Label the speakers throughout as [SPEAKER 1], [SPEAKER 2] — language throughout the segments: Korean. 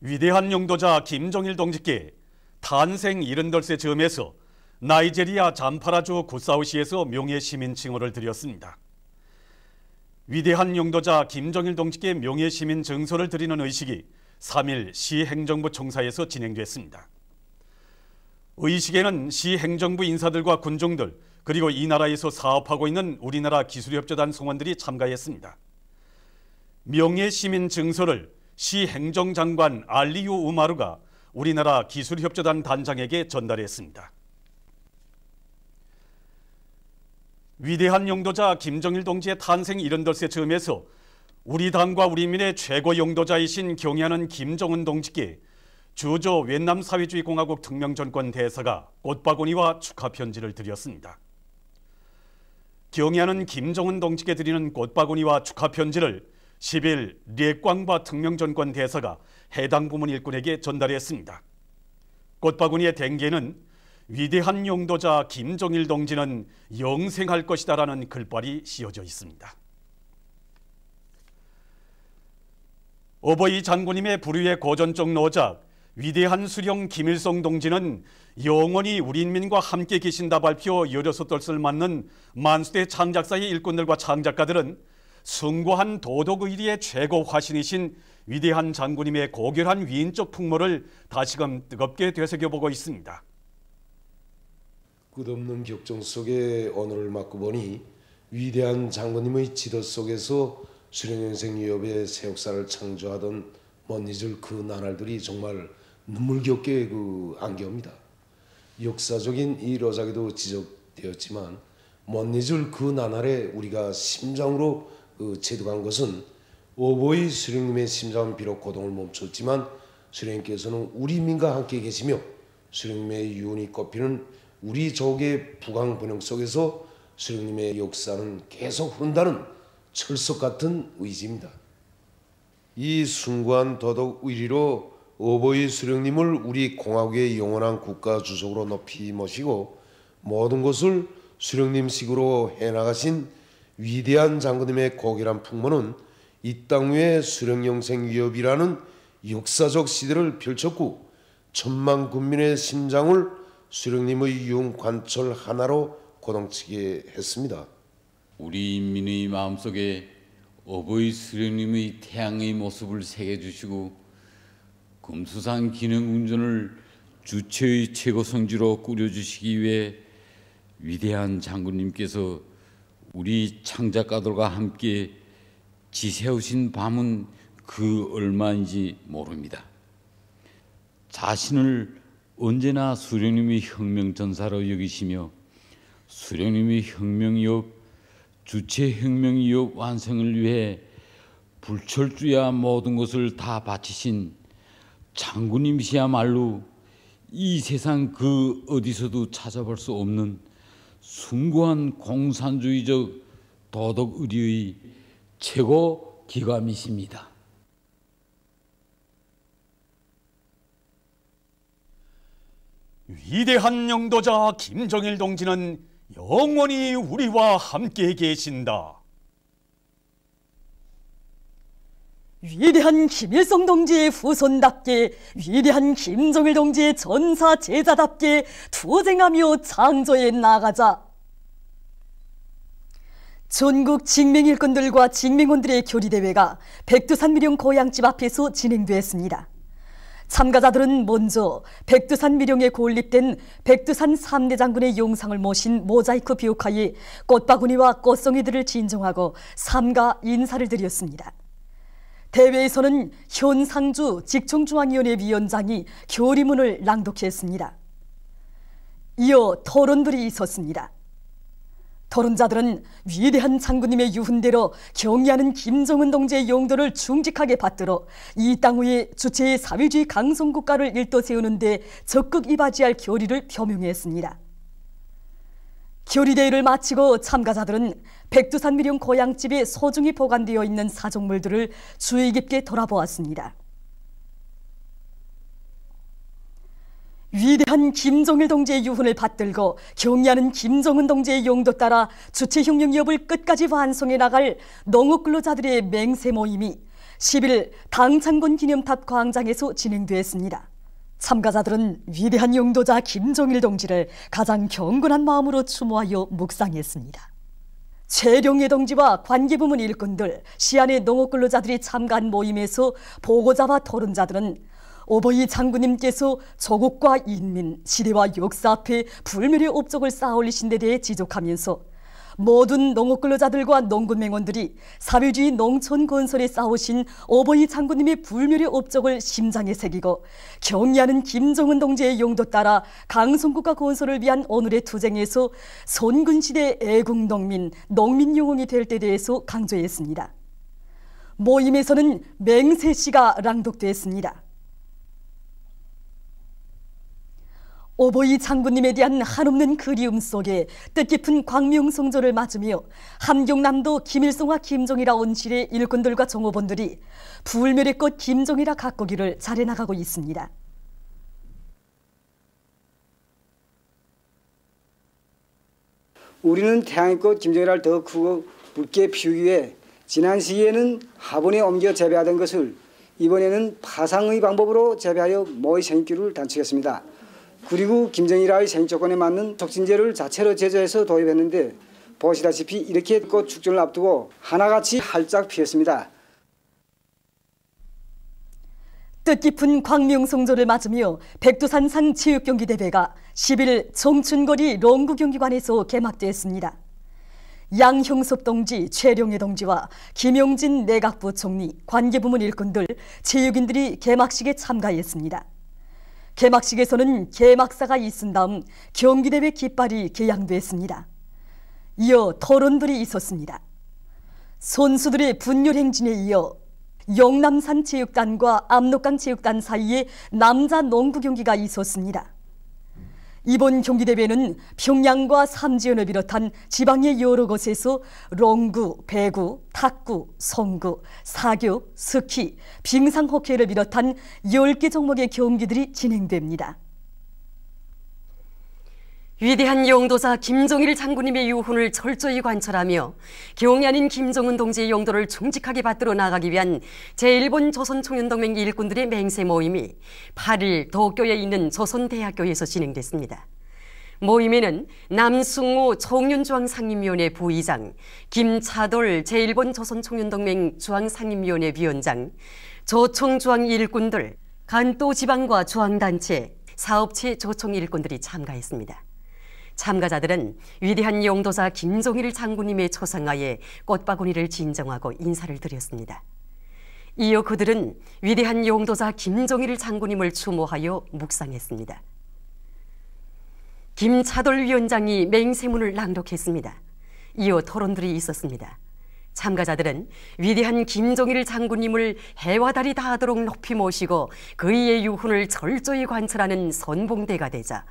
[SPEAKER 1] 위대한 용도자 김정일 동지께 탄생 78세 즈음에서 나이제리아 잠파라주 구사우시에서 명예시민 칭호를 드렸습니다. 위대한 용도자 김정일 동지께 명예시민 증서를 드리는 의식이 3일 시행정부 총사에서 진행됐습니다. 의식에는 시행정부 인사들과 군중들 그리고 이 나라에서 사업하고 있는 우리나라 기술협조단 성원들이 참가했습니다. 명예시민 증서를 시행정장관 알리유 우마르가 우리나라 기술협조단 단장에게 전달했습니다. 위대한 용도자 김정일 동지의 탄생 78세 즈음에서 우리 당과 우리 민의 최고 용도자이신 경애하는 김정은 동지께 주조 위et남 사회주의 공화국 특명전권 대사가 꽃바구니와 축하 편지를 드렸습니다. 경애하는 김정은 동지께 드리는 꽃바구니와 축하 편지를 10일 리광바 특명전권 대사가 해당 부문 일꾼에게 전달했습니다. 꽃바구니의 댕기에는 위대한 용도자 김정일 동지는 영생할 것이다라는 글발이 씌어져 있습니다. 어버이 장군님의 부류의 고전적 노작 위대한 수령 김일성 동지는 영원히 우리 인민과 함께 계신다 발표 16떫을 맞는 만수대 창작사의 일꾼들과 창작가들은 숭고한 도덕의리의 최고 화신이신 위대한 장군님의 고결한 위인적 풍모를 다시금 뜨겁게 되새겨보고 있습니다.
[SPEAKER 2] 끝없는 격정 속에 오늘을 맞고 보니 위대한 장군님의 지도 속에서 수령영생유협의 새 역사를 창조하던 못 잊을 그 나날들이 정말 눈물겹게 안겨옵니다. 역사적인 이 로작에도 지적되었지만 못 잊을 그 나날에 우리가 심장으로 체득한 것은 어버이 수령님의 심장은 비록 고동을 멈췄지만 수령님께서는 우리 민과 함께 계시며 수령님의 유운이 꼽히는 우리 조국의 부강 번영 속에서 수령님의 역사는 계속 흐른다는 철석 같은 의지입니다. 이 숭고한 도덕 의리로 어버이 수령님을 우리 공화국의 영원한 국가 주석으로 높이 모시고 모든 것을 수령님식으로 해나가신 위대한 장군님의 고결한 풍모는 이 땅 위에 수령영생위협이라는 역사적 시대를 펼쳤고 천만 군민의 심장을 수령님의 유흥 관철 하나로 고동치게 했습니다.
[SPEAKER 3] 우리 인민의 마음속에 어버이 수령님의 태양의 모습을 새겨주시고 금수산 기능 운전을 주체의 최고 성지로 꾸려주시기 위해 위대한 장군님께서 우리 창작가들과 함께 지새우신 밤은 그 얼마인지 모릅니다. 자신을 언제나 수령님의 혁명전사로 여기시며 수령님의 혁명유협, 주체혁명유협 완성을 위해 불철주야 모든 것을 다 바치신 장군님이시야말로 이 세상 그 어디서도 찾아볼 수 없는 숭고한 공산주의적 도덕의리의 최고 기감이십니다.
[SPEAKER 1] 위대한 용도자 김정일 동지는 영원히 우리와 함께 계신다.
[SPEAKER 4] 위대한 김일성 동지의 후손답게 위대한 김정일 동지의 전사 제자답게 투쟁하며 창조해 나가자. 전국 직맹일꾼들과 직맹원들의 교리대회가 백두산 미령 고향집 앞에서 진행되었습니다. 참가자들은 먼저 백두산 미령에 고립된 백두산 3대 장군의 용상을 모신 모자이크 비옥화에 꽃바구니와 꽃송이들을 진정하고 삼가 인사를 드렸습니다. 대회에서는 현상주 직통중앙위원회 위원장이 교리문을 낭독했습니다. 이어 토론들이 있었습니다. 토론자들은 위대한 장군님의 유훈대로 경의하는 김정은 동지의 용도를 충직하게 받들어 이 땅 위에 주체의 사회주의 강성국가를 일떠 세우는 데 적극 이바지할 교리를 표명했습니다. 교리대회를 마치고 참가자들은 백두산 미령 고향집에 소중히 보관되어 있는 사종물들을 주의 깊게 돌아보았습니다. 위대한 김정일 동지의 유훈을 받들고 경의하는 김정은 동지의 용도 따라 주체혁명유협을 끝까지 완성해 나갈 농업근로자들의 맹세 모임이 10일 당창건 기념탑 광장에서 진행됐습니다. 참가자들은 위대한 용도자 김정일 동지를 가장 경건한 마음으로 추모하여 묵상했습니다. 최룡해 동지와 관계부문 일꾼들, 시안의 농업근로자들이 참가한 모임에서 보고자와 토론자들은 오보이 장군님께서 조국과 인민, 시대와 역사 앞에 불멸의 업적을 쌓아 올리신 데 대해 지적하면서 모든 농업근로자들과 농군맹원들이 사회주의 농촌 건설에 쌓으신 오보이 장군님의 불멸의 업적을 심장에 새기고 경의하는 김정은 동지의 용도 따라 강성국가 건설을 위한 오늘의 투쟁에서 선군시대 애국농민, 농민영웅이 될 때 대해서 강조했습니다. 모임에서는 맹세시가 랑독됐습니다. 오보이 장군님에 대한 한없는 그리움 속에 뜻깊은 광명성조를 맞으며 함경남도 김일성과 김정일아 온실의 일꾼들과 종업원들이 불멸의 꽃 김정일아 가꾸기를 잘해나가고 있습니다.
[SPEAKER 5] 우리는 태양의 꽃 김정일아를 더 크고 붉게 피우기 위해 지난 시기에는 화분에 옮겨 재배하던 것을 이번에는 파상의 방법으로 재배하여 모의 생육기를 단축했습니다. 그리고 김정일아의 생조건에 맞는 촉진제를 자체로 제조해서 도입했는데 보시다시피 이렇게 꽃 축전을 앞두고 하나같이 활짝 피었습니다.
[SPEAKER 4] 뜻깊은 광명성조를 맞으며 백두산상 체육경기대회가 10일 청춘거리 롱구경기관에서 개막됐습니다. 양형섭 동지, 최룡해 동지와 김용진 내각부 총리, 관계부문 일꾼들, 체육인들이 개막식에 참가했습니다. 개막식에서는 개막사가 있은 다음 경기대회 깃발이 개양됐습니다. 이어 토론들이 있었습니다. 선수들의 분열 행진에 이어 영남산 체육단과 압록강 체육단 사이에 남자 농구 경기가 있었습니다. 이번 경기대회는 평양과 삼지연을 비롯한 지방의 여러 곳에서 롱구, 배구, 탁구, 송구, 사교, 스키, 빙상호키를 비롯한 10개 종목의 경기들이 진행됩니다.
[SPEAKER 6] 위대한 용도자 김정일 장군님의 유훈을 철저히 관철하며 경의하는 김정은 동지의 용도를 충직하게 받들어 나가기 위한 제1본 조선총연동맹 일꾼들의 맹세 모임이 8일 도쿄에 있는 조선대학교에서 진행됐습니다. 모임에는 남승우 청년중앙상임위원회 부의장, 김차돌 제1본 조선총연동맹 중앙상임위원회 위원장, 조총중앙 일꾼들, 간도 지방과 중앙단체, 사업체 조총 일꾼들이 참가했습니다. 참가자들은 위대한 용도자 김정일 장군님의 초상화에 꽃바구니를 진정하고 인사를 드렸습니다. 이어 그들은 위대한 용도자 김정일 장군님을 추모하여 묵상했습니다. 김차돌 위원장이 맹세문을 낭독했습니다. 이어 토론들이 있었습니다. 참가자들은 위대한 김정일 장군님을 해와 달이 닿도록 높이 모시고 그의 유훈을 철저히 관철하는 선봉대가 되자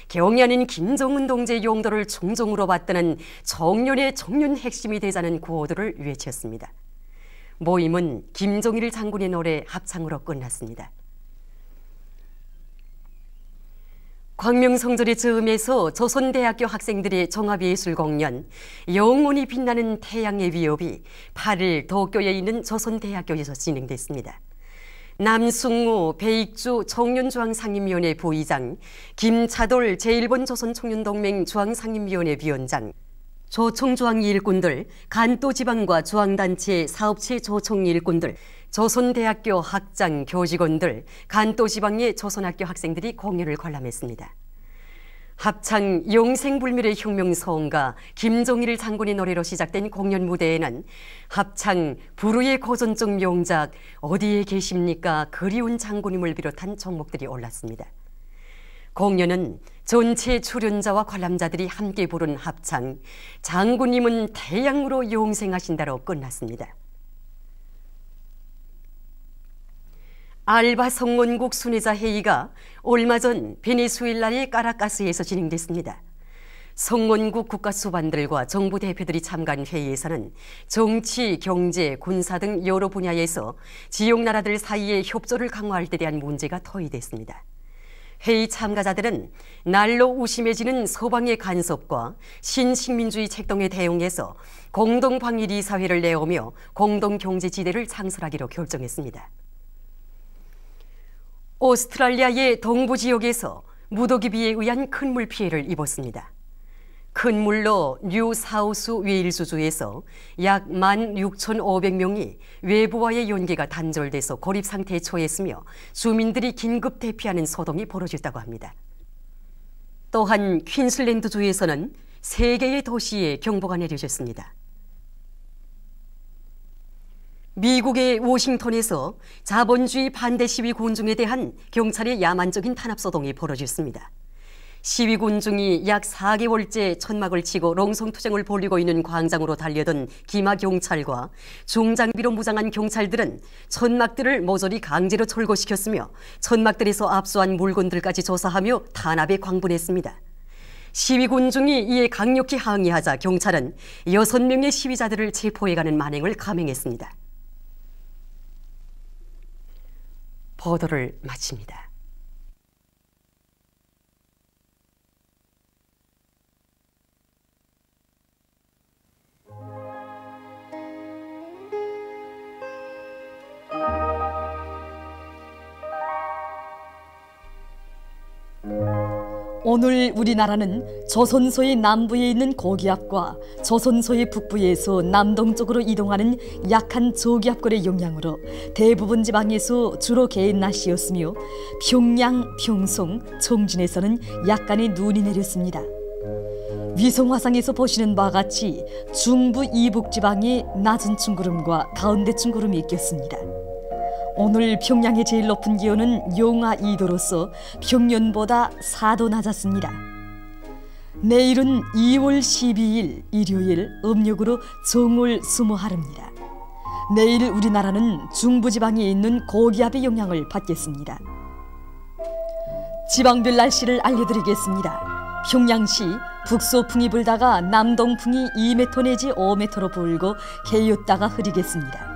[SPEAKER 6] 경의하는 김정은 동지의 용도를 충정으로 받드는 청년의 청년 핵심이 되자는 구호들을 외쳤습니다. 모임은 김정일 장군의 노래 합창으로 끝났습니다. 광명성절의 즈음에서 조선대학교 학생들의 종합예술공연 영원히 빛나는 태양의 위협이 8일 도쿄에 있는 조선대학교에서 진행됐습니다. 남승우 배익주 청년중앙상임위원회 부의장, 김차돌 제1본 조선총연동맹 중앙상임위원회 위원장, 조총중앙 일꾼들, 간도지방과 중앙단체 사업체 조총 일꾼들, 조선대학교 학장, 교직원들, 간도지방의 조선학교 학생들이 공연을 관람했습니다. 합창 영생불멸의 혁명소원가 김정일 장군의 노래로 시작된 공연 무대에는 합창 불후의 고전적 명작 어디에 계십니까 그리운 장군님을 비롯한 종목들이 올랐습니다. 공연은 전체 출연자와 관람자들이 함께 부른 합창 장군님은 태양으로 영생하신다로 끝났습니다. 알바 성원국 순회자 회의가 얼마 전 베네수엘라의 까라카스에서 진행됐습니다. 성원국 국가수반들과 정부 대표들이 참가한 회의에서는 정치, 경제, 군사 등 여러 분야에서 지역 나라들 사이의 협조를 강화할 데 대한 문제가 토의됐습니다. 회의 참가자들은 날로 우심해지는 서방의 간섭과 신식민주의 책동에 대응해서 공동방위리사회를 내오며 공동경제지대를 창설하기로 결정했습니다. 오스트랄리아의 동부 지역에서 무더기비에 의한 큰 물 피해를 입었습니다. 큰 물로 뉴사우스 웨일즈주에서 약 16,500명이 외부와의 연계가 단절돼서 고립 상태에 처했으며 주민들이 긴급 대피하는 소동이 벌어졌다고 합니다. 또한 퀸슬랜드주에서는 3개의 도시에 경보가 내려졌습니다. 미국의 워싱턴에서 자본주의 반대 시위 군중에 대한 경찰의 야만적인 탄압소동이 벌어졌습니다. 시위 군중이 약 4개월째 천막을 치고 롱성투쟁을 벌이고 있는 광장으로 달려든 기마 경찰과 중장비로 무장한 경찰들은 천막들을 모조리 강제로 철거시켰으며 천막들에서 압수한 물건들까지 조사하며 탄압에 광분했습니다. 시위 군중이 이에 강력히 항의하자 경찰은 6명의 시위자들을 체포해가는 만행을 감행했습니다. 보도를 마칩니다.
[SPEAKER 4] 오늘 우리나라는 조선소의 남부에 있는 고기압과 조선소의 북부에서 남동쪽으로 이동하는 약한 저기압골의 영향으로 대부분 지방에서 주로 개인 날씨였으며 평양, 평송, 청진에서는 약간의 눈이 내렸습니다. 위성화상에서 보시는 바와 같이 중부 이북 지방에 낮은 층구름과 가운데층 구름이 있겠습니다. 오늘 평양의 제일 높은 기온은 영하 2도로서 평년보다 4도 낮았습니다. 내일은 2월 12일 일요일 음력으로 정월 20하루입니다. 내일 우리나라는 중부지방에 있는 고기압의 영향을 받겠습니다. 지방별 날씨를 알려드리겠습니다. 평양시 북서풍이 불다가 남동풍이 2m 내지 5m로 불고 개였다가 흐리겠습니다.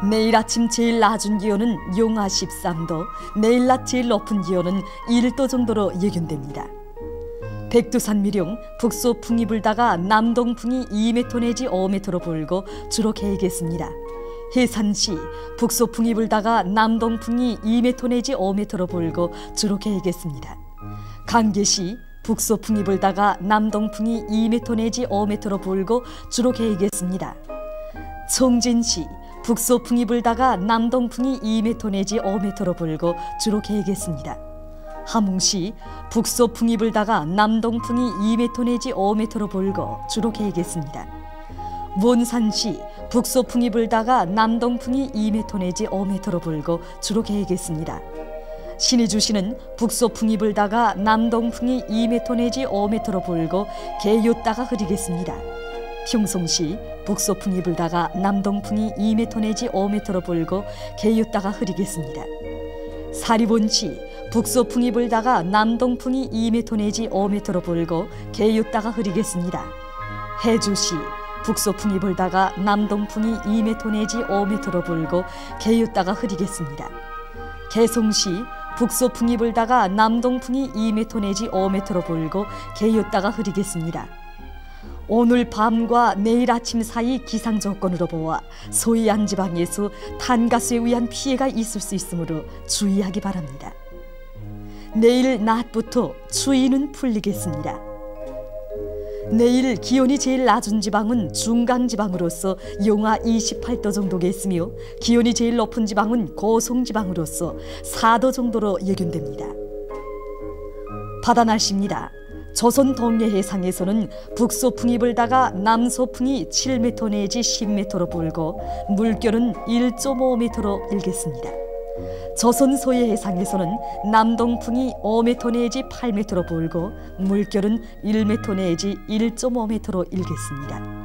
[SPEAKER 4] 내일 아침 제일 낮은 기온은 영하 13도, 내일 낮 제일 높은 기온은 1도 정도로 예견됩니다. 백두산 미령 북서풍이 불다가 남동풍이 2m 내지 5m로 불고 주로 개겠습니다. 해산시 북서풍이 불다가 남동풍이 2m 내지 5m로 불고 주로 개겠습니다. 강계시 북서풍이 불다가 남동풍이 2m 내지 5m로 불고 주로 개겠습니다. 청진시 북서풍이 불다가 남동풍이 2m 내지 5m로 불고 주로 개겠습니다. 함흥시 북서풍이 불다가 남동풍이 2m 내지 5m로 불고 주로 개겠습니다. 원산시 북서풍이 불다가 남동풍이 2m 내지 5m로 불고 주로 개겠습니다. 신의주시는 북서풍이 불다가 남동풍이 2m 내지 5m로 불고 개였다가 흐리겠습니다. 평송시 북서풍이 불다가 남동풍이 2m 내지 5m로 불고 개였다가 흐리겠습니다. 사리본시 북서풍이 불다가 남동풍이 2m 내지 5m로 불고 개였다가 흐리겠습니다. 해주시 북서풍이 불다가 남동풍이 2m 내지 5m로 불고 개였다가 흐리겠습니다. 개송시 북서풍이 불다가 남동풍이 2m 내지 5m로 불고 개였다가 흐리겠습니다. 오늘 밤과 내일 아침 사이 기상 조건으로 보아 소해안 지방에서 탄가스에 의한 피해가 있을 수 있으므로 주의하기 바랍니다. 내일 낮부터 추위는 풀리겠습니다. 내일 기온이 제일 낮은 지방은 중강지방으로서 영하 28도 정도겠으며 기온이 제일 높은 지방은 고성지방으로서 4도 정도로 예견됩니다. 바다 날씨입니다. 조선 동해 해상에서는 북서풍이 불다가 남서풍이 7m 내지 10m로 불고 물결은 1.5m로 일겠습니다. 조선 서해 해상에서는 남동풍이 5m 내지 8m로 불고 물결은 1m 내지 1.5m로 일겠습니다.